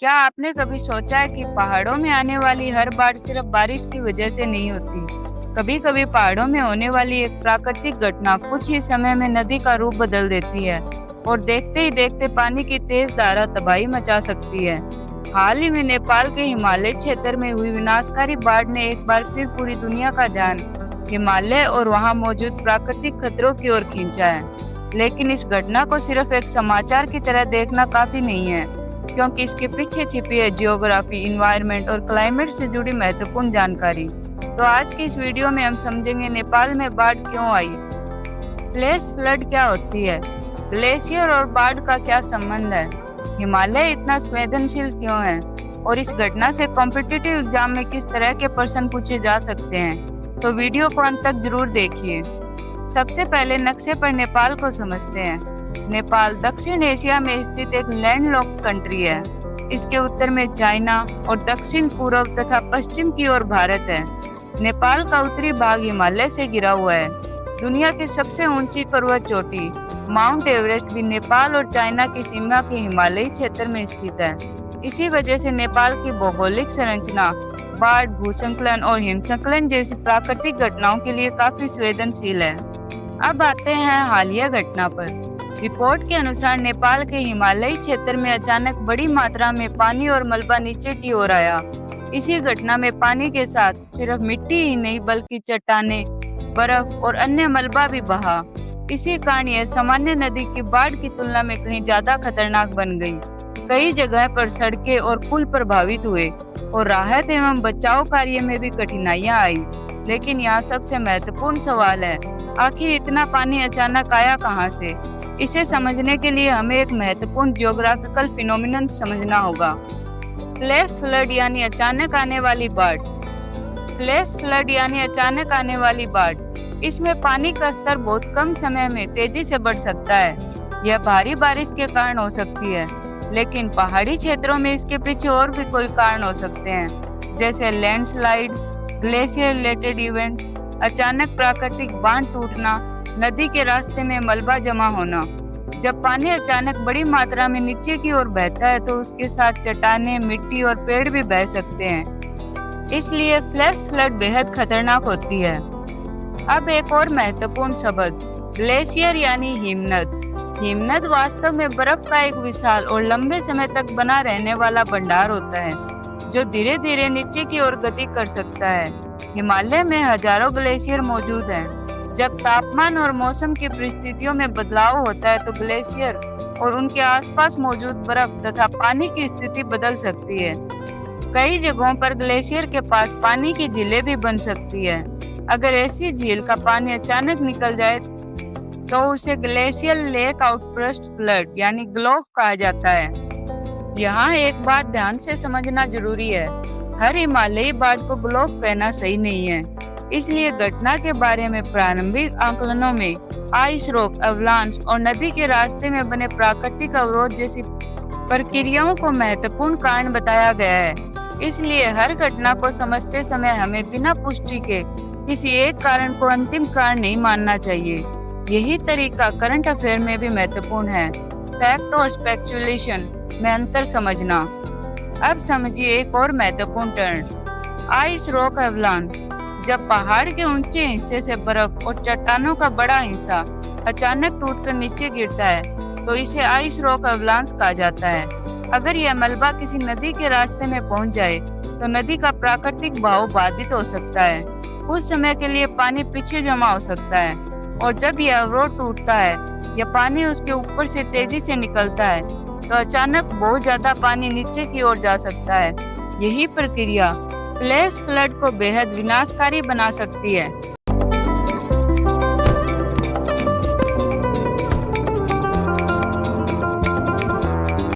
क्या आपने कभी सोचा है कि पहाड़ों में आने वाली हर बाढ़ सिर्फ बारिश की वजह से नहीं होती? कभी-कभी पहाड़ों में होने वाली एक प्राकृतिक घटना कुछ ही समय में नदी का रूप बदल देती है और देखते ही देखते पानी की तेज धारा तबाही मचा सकती है। हाल ही में नेपाल के हिमालय क्षेत्र में हुई विनाशकारी बाढ़ ने एक बार फिर पूरी दुनिया का ध्यान हिमालय और वहां मौजूद प्राकृतिक खतरों की ओर खींचा है। लेकिन इस घटना को सिर्फ एक समाचार की तरह देखना काफी नहीं है, क्योंकि इसके पीछे छिपी है जियोग्राफी, इन्वायरमेंट और क्लाइमेट से जुड़ी महत्वपूर्ण जानकारी। तो आज की इस वीडियो में हम समझेंगे नेपाल में बाढ़ क्यों आई, फ्लैश फ्लड क्या होती है, ग्लेशियर और बाढ़ का क्या संबंध है, हिमालय इतना संवेदनशील क्यों है और इस घटना से कॉम्पिटिटिव एग्जाम में किस तरह के प्रश्न पूछे जा सकते हैं। तो वीडियो को अंत तक जरूर देखिए। सबसे पहले नक्शे पर नेपाल को समझते हैं। नेपाल दक्षिण एशिया में स्थित एक लैंडलॉक्ड कंट्री है। इसके उत्तर में चाइना और दक्षिण पूर्व तथा पश्चिम की ओर भारत है। नेपाल का उत्तरी भाग हिमालय से घिरा हुआ है। दुनिया की सबसे ऊंची पर्वत चोटी माउंट एवरेस्ट भी नेपाल और चाइना की सीमा के हिमालयी क्षेत्र में स्थित है। इसी वजह से नेपाल की भौगोलिक संरचना बाढ़, भूस्खलन और हिमस्खलन जैसी प्राकृतिक घटनाओं के लिए काफी संवेदनशील है। अब आते हैं हालिया घटना पर। रिपोर्ट के अनुसार नेपाल के हिमालयी क्षेत्र में अचानक बड़ी मात्रा में पानी और मलबा नीचे की ओर आया। इसी घटना में पानी के साथ सिर्फ मिट्टी ही नहीं बल्कि चट्टानें, बर्फ और अन्य मलबा भी बहा। इसी कारण यह सामान्य नदी की बाढ़ की तुलना में कहीं ज्यादा खतरनाक बन गई। कई जगह पर सड़कें और पुल प्रभावित हुए और राहत एवं बचाव कार्य में भी कठिनाइयां आई। लेकिन यहाँ सबसे महत्वपूर्ण सवाल है, आखिर इतना पानी अचानक आया कहाँ से? इसे समझने के लिए हमें एक महत्वपूर्ण जियोग्राफिकल फिनोमिनन समझना होगा, फ्लैश फ्लड यानी अचानक आने वाली बाढ़। फ्लैश फ्लड यानी अचानक आने वाली बाढ़, इसमें पानी का स्तर बहुत कम समय में तेजी से बढ़ सकता है। यह भारी बारिश के कारण हो सकती है, लेकिन पहाड़ी क्षेत्रों में इसके पीछे और भी कोई कारण हो सकते हैं, जैसे लैंडस्लाइड, ग्लेशियर रिलेटेड इवेंट्स, अचानक प्राकृतिक बांध टूटना, नदी के रास्ते में मलबा जमा होना। जब पानी अचानक बड़ी मात्रा में नीचे की ओर बहता है तो उसके साथ चट्टानें, मिट्टी और पेड़ भी बह सकते हैं। इसलिए फ्लैश फ्लड बेहद खतरनाक होती है। अब एक और महत्वपूर्ण शब्द, ग्लेशियर यानी हिमनद। हिमनद वास्तव में बर्फ का एक विशाल और लंबे समय तक बना रहने वाला भंडार होता है, जो धीरे धीरे नीचे की ओर गति कर सकता है। हिमालय में हजारों ग्लेशियर मौजूद हैं। जब तापमान और मौसम की परिस्थितियों में बदलाव होता है तो ग्लेशियर और उनके आसपास मौजूद बर्फ तथा पानी की स्थिति बदल सकती है। कई जगहों पर ग्लेशियर के पास पानी की झीलें भी बन सकती है। अगर ऐसी झील का पानी अचानक निकल जाए तो उसे ग्लेशियल लेक आउटबर्स्ट फ्लड यानी ग्लोफ कहा जाता है। यहाँ एक बात ध्यान से समझना जरूरी है, हर हिमालयी बाढ़ को ग्लोफ कहना सही नहीं है। इसलिए घटना के बारे में प्रारंभिक आकलनों में आइस रॉक, अवलांच और नदी के रास्ते में बने प्राकृतिक अवरोध जैसी प्रक्रियाओं को महत्वपूर्ण कारण बताया गया है। इसलिए हर घटना को समझते समय हमें बिना पुष्टि के किसी एक कारण को अंतिम कारण नहीं मानना चाहिए। यही तरीका करंट अफेयर में भी महत्वपूर्ण है, फैक्ट और स्पेकुलेशन में अंतर समझना। अब समझिए एक और महत्वपूर्ण टर्म, आइस रॉक एवलांच। जब पहाड़ के ऊंचे हिस्से से बर्फ और चट्टानों का बड़ा हिस्सा अचानक टूटकर नीचे गिरता है तो इसे आइस रॉक एवलांच कहा जाता है। अगर यह मलबा किसी नदी के रास्ते में पहुंच जाए तो नदी का प्राकृतिक बहाव बाधित हो सकता है। कुछ समय के लिए पानी पीछे जमा हो सकता है और जब यह अवरोध टूटता है या पानी उसके ऊपर से तेजी से निकलता है तो अचानक बहुत ज्यादा पानी नीचे की ओर जा सकता है। यही प्रक्रिया फ्लैश फ्लड को बेहद विनाशकारी बना सकती है।